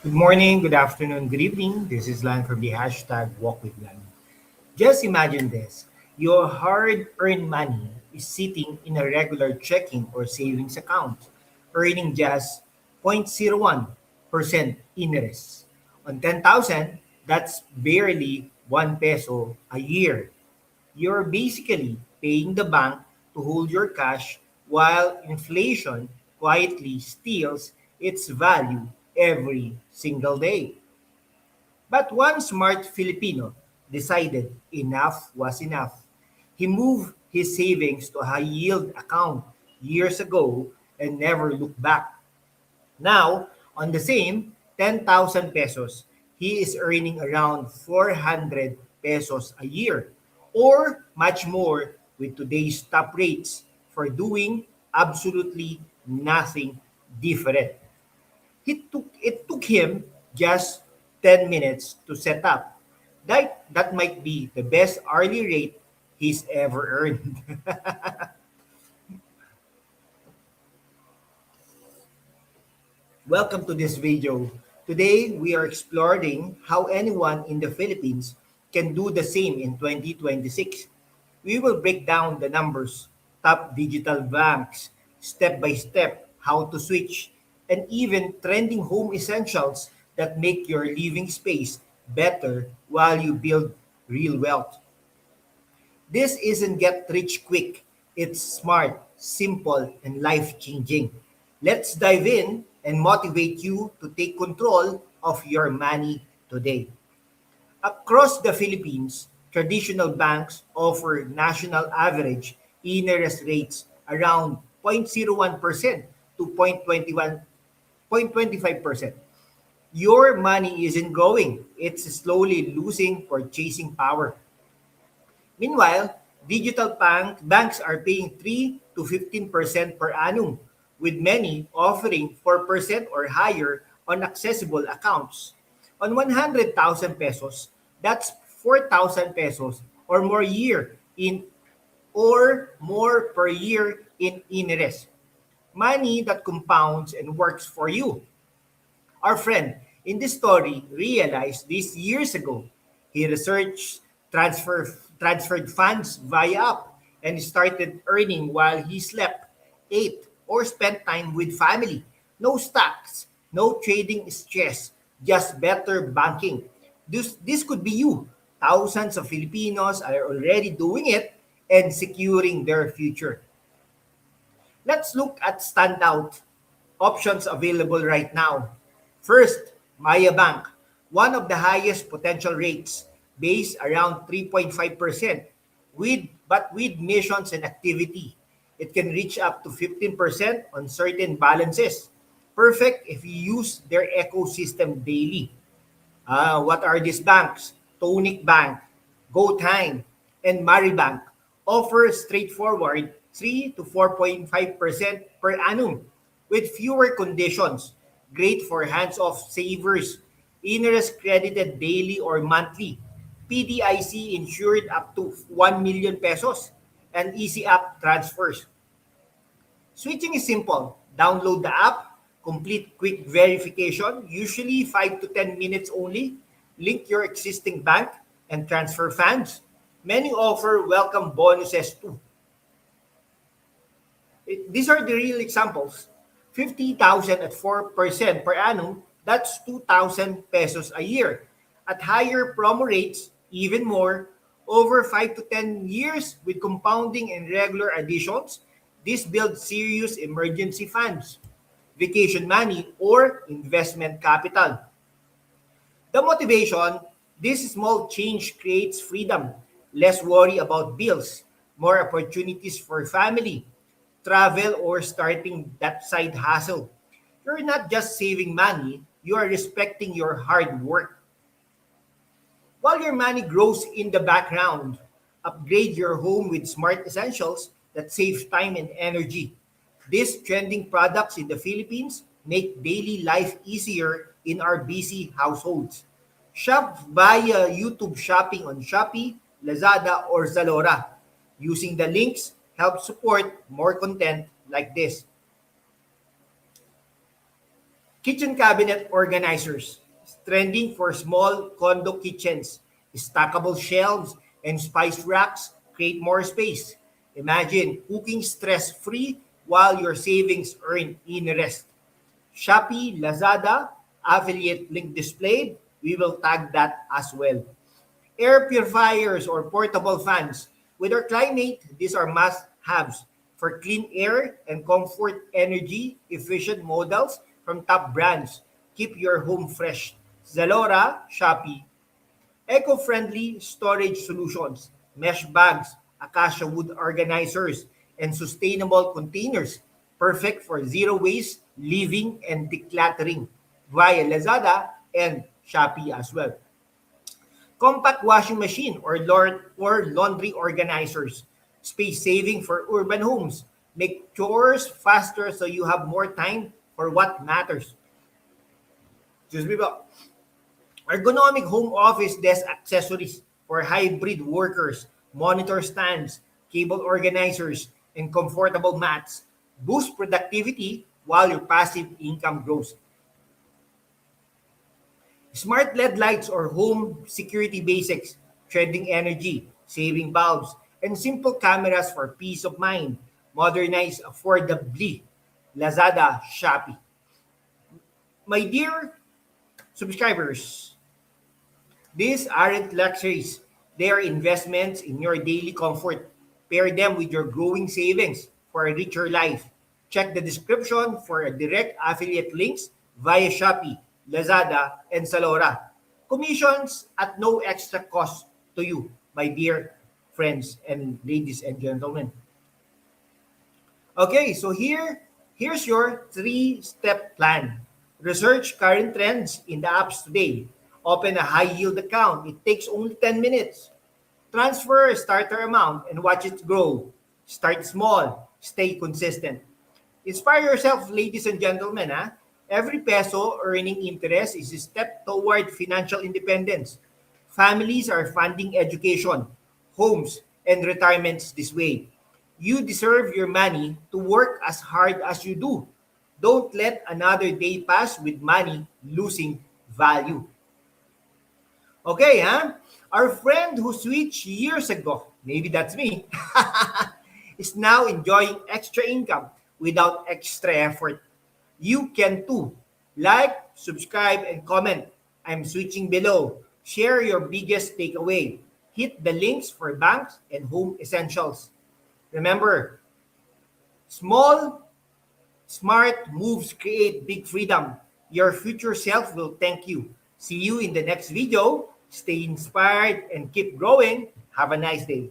Good morning, good afternoon, good evening. This is Lan from the hashtag Walk with Lan. Just imagine this. Your hard-earned money is sitting in a regular checking or savings account, earning just 0.01% interest. On 10,000, that's barely 1 peso a year. You're basically paying the bank to hold your cash while inflation quietly steals its value every single day. But one smart Filipino decided enough was enough. He moved his savings to a high yield account years ago and never looked back. Now, on the same 10,000 pesos, he is earning around 400 pesos a year or much more with today's top rates for doing absolutely nothing different. It took him just 10 minutes to set up. That might be the best hourly rate he's ever earned. Welcome to this video. Today, we are exploring how anyone in the Philippines can do the same in 2026. We will break down the numbers, top digital banks, step by step, how to switch, and even trending home essentials that make your living space better while you build real wealth. This isn't get rich quick. It's smart, simple, and life changing. Let's dive in and motivate you to take control of your money today. Across the Philippines, traditional banks offer national average interest rates around 0.01% to 0.25%. Your money isn't growing, it's slowly losing purchasing power. Meanwhile, banks are paying 3 to 15% per annum, with many offering 4% or higher on accessible accounts. On 100,000 pesos, that's 4,000 pesos or more year in or more per year in interest. Money that compounds and works for you. Our friend in this story realized this years ago. He researched transfer transferred funds via app and started earning while he slept, ate, or spent time with family. No stocks, no trading stress, just better banking. This could be you. Thousands of Filipinos are already doing it and securing their future. Let's look at standout options available right now. First, Maya Bank, one of the highest potential rates, based around 3.5% with missions and activity. It can reach up to 15% on certain balances. Perfect if you use their ecosystem daily. What are these banks? Tonic Bank, GoTime, and Maribank offer straightforward 3 to 4.5% per annum with fewer conditions. Great for hands-off savers. Interest credited daily or monthly. PDIC insured up to 1 million pesos and easy app transfers. Switching is simple. Download the app, complete quick verification, usually 5 to 10 minutes only. Link your existing bank and transfer funds. Many offer welcome bonuses too. These are the real examples. 50,000 at 4% per annum, that's 2,000 pesos a year. At higher promo rates, even more, over 5 to 10 years with compounding and regular additions, this builds serious emergency funds, vacation money, or investment capital. The motivation, this small change creates freedom, less worry about bills, more opportunities for family, travel, or starting that side hustle. You're not just saving money, you are respecting your hard work. While your money grows in the background, upgrade your home with smart essentials that save time and energy. These trending products in the Philippines make daily life easier in our busy households. Shop via YouTube shopping on Shopee, Lazada, or Zalora. Using the links helps support more content like this. Kitchen cabinet organizers, trending for small condo kitchens. Stackable shelves and spice racks create more space. Imagine cooking stress-free while your savings earn interest. Shopee, Lazada, affiliate link displayed. We will tag that as well. Air purifiers or portable fans. With our climate, these are must-haves for clean air and comfort energy efficient models from top brands. Keep your home fresh. Zalora, Shopee. Eco-friendly storage solutions, mesh bags, acacia wood organizers, and sustainable containers. Perfect for zero waste, living, and decluttering via Lazada and Shopee as well. Compact washing machine or laundry organizers. Space saving for urban homes. Make chores faster so you have more time for what matters. Excuse me po. Ergonomic home office desk accessories for hybrid workers, monitor stands, cable organizers, and comfortable mats. Boost productivity while your passive income grows. Smart LED lights or home security basics, trending energy, saving bulbs, and simple cameras for peace of mind. Modernize affordably. Lazada, Shopee. My dear subscribers, these aren't luxuries. They are investments in your daily comfort. Pair them with your growing savings for a richer life. Check the description for direct affiliate links via Shopee, Lazada, and Zalora. Commissions at no extra cost to you, my dear friends and ladies and gentlemen. Okay, so here's your three-step plan. Research current trends in the apps today. Open a high-yield account. It takes only 10 minutes. Transfer a starter amount and watch it grow. Start small. Stay consistent. Inspire yourself, ladies and gentlemen. Every peso earning interest is a step toward financial independence. Families are funding education, homes, and retirements this way. You deserve your money to work as hard as you do. Don't let another day pass with money losing value. Okay, Our friend who switched years ago, maybe that's me, is now enjoying extra income without extra effort. You can too. Like, subscribe, and comment. I'm switching below. Share your biggest takeaway. Hit the links for banks and home essentials. Remember, small, smart moves create big freedom. Your future self will thank you. See you in the next video. Stay inspired and keep growing. Have a nice day.